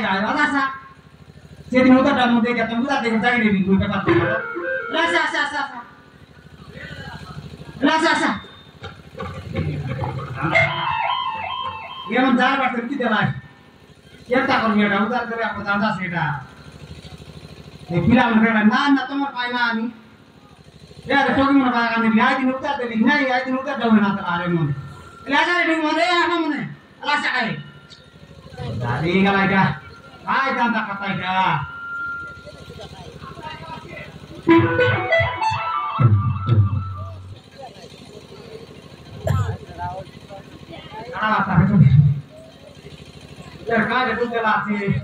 gaya rasa. Jadi udah dan udah ketemu udah dengan saya ini gue dapat. Rasa. Rasa. Ia menjar pasir kita lah. Ia tak kalau dia udah dari aku tanda seda. Bilang mereka nana tomar kaina ni. Ya ada togi mana kaya kami lihat ini udah dari ini ya ini udah dah mana terare mon. Lihat ada di mana ya apa mana? Rasa kali. Jadi kalau ada, ay tanda kata ada. Apa itu? Terkait itu jelas sih.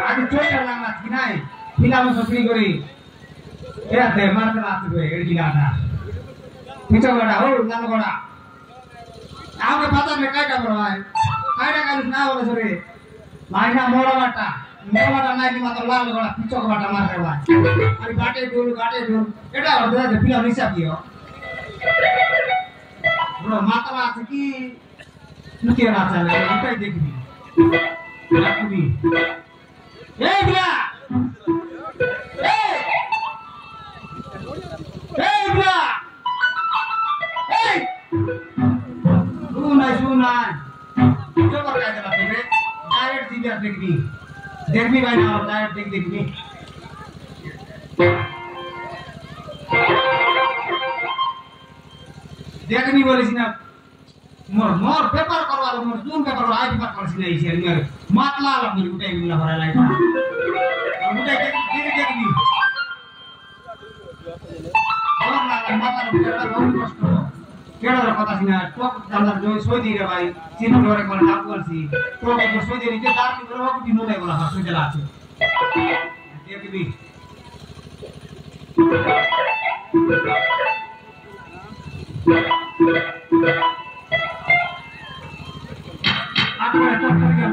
Ada coba lang lagi naik. Hilang sopri gori. Ya demar telah tu gue gila. Kita berada, nggak berada. Aku patah mereka dah berada. Ada kan nak boleh sore. Mainnya mora mata naik di mata lalu berada. Kita berada mar lewat. Hari gate dulu. Kita berada di film risap dia. Bro mata lah sih. Mungkin rasa lagi. Kita dekni. Aku ni. Bila. Bila. Sunai. Coba kaya lah tu, direct tidak dekni. Dekni banyak direct dekni. Dekni boleh sini. Mor paper kalau mor zoom paper kalau paper kalau sini isi ni. Matla lah mungkin udah yang mula orang lain. Udah dekni. Orang lain mata paper orang kosto. Kira ada kota sini, tuh dalam jauh soi dia bayi, sini orang kalau lakukan sih, tuh kalau soi dia itu dar di bawah di nolai kalau harus jelas. Dia kiri. Aku itu kerja.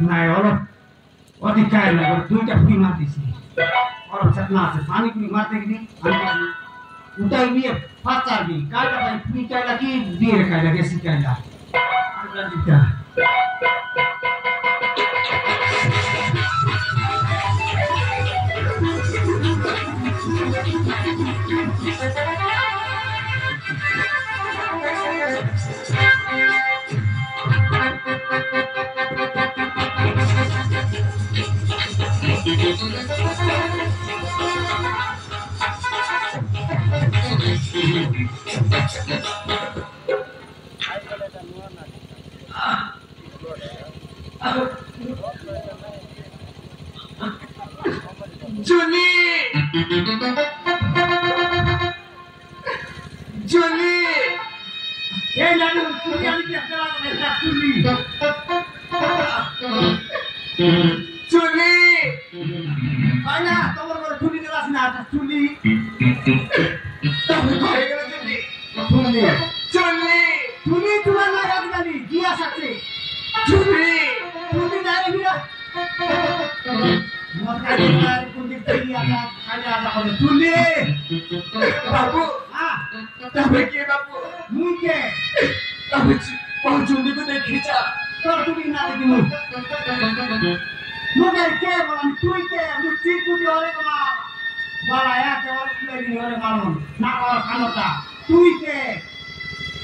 Nah, orang di kaya lah, dua jam di mati sih. Orang setengah panik di mati ini, udah ini pacar ni, kaya apa ini kaya lagi dia kaya lagi si kaya. Ada tidak. Juni, ya jangan kuliah di sekolah mereka Juni, banyak nomor Juni jelas atas Juni. Juni cuma lagi tadi dia saksi. Juni dari dia. Makanya dari kunci dia ada kalau Juni. Babu, tapi babu, mungkin. Tapi mau Juni itu dah kerja. Kalau Juni nanti dulu. Mungkin ke malam tuite, mungkin tu orang kemana? Balaya ke orang lagi orang malam. Nak orang kanota. Tuite.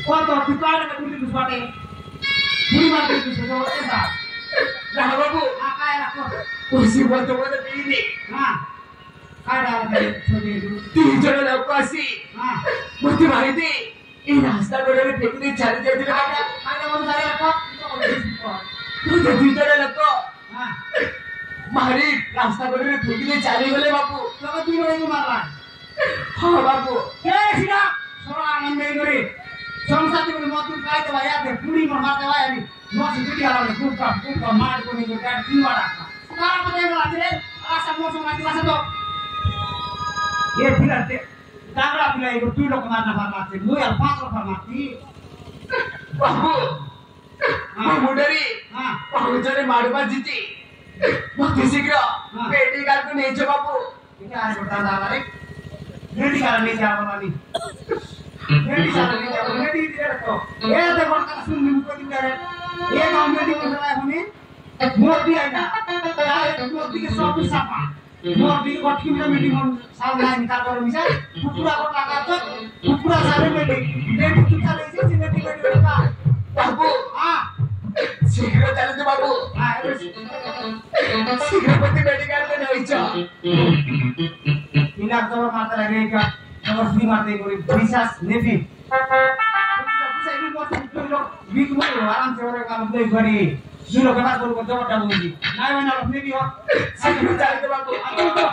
Kalau tukar ke budi sesuatu. Budi mati itu sesuatu apa? Dah babu, akai aku. Kursi buat coba ini. Ada seperti itu. Tujuan ada kuasi. Bukti mahiti. Ini hasta boleh pikir cari jadi ada. Ada orang saya apa? Tujuan ada kok. Mahari रास्ता बोले भूखी चाली बोले बापू लगा तू नहीं मारला हाँ बापू क्या सीधा सोरा आनंद में करे संसाती बोले मत तू काय तो आया थे पूरी में मारते आया नहीं मत सीधी आ रहा है कुका मार को नहीं कर तीन बार आता कार पते में आते रे आशा मौसम आती वाला तो ये फिर आते Tangra bila itu tuh lo kemana farmasi, lu yang pas lo farmasi. Babu, babu dari, babu dari maruba jiti. Waktu segera, peti kartu nejo babu. Ini ada bertanda apa nih? Ini kalau nih siapa nih? Ini kalau nih siapa? Ini tidak tahu. Ya, tengok kan sungguh bukan tidak. Ya, kamu di mana lagi nih? Murti aja. Ya, murti ke suatu siapa? Murti ke waktu kita meeting sama lain kalau misal, pura kau kagak pura sana meeting. Meeting kita lagi sih meeting mereka. Babu, segera jalan tuh babu. Segera peti peti kartu nejo. Ini aku mata lagi ke nomor 5 mata ini bisas nevi. Bisa ini mau sebut lo, bikin lo alam seorang kamu beli beri. Dulu kemas baru kerja pada bunyi. Nah, mana lo nevi ho? Segera jalan tuh babu. Aku tuh.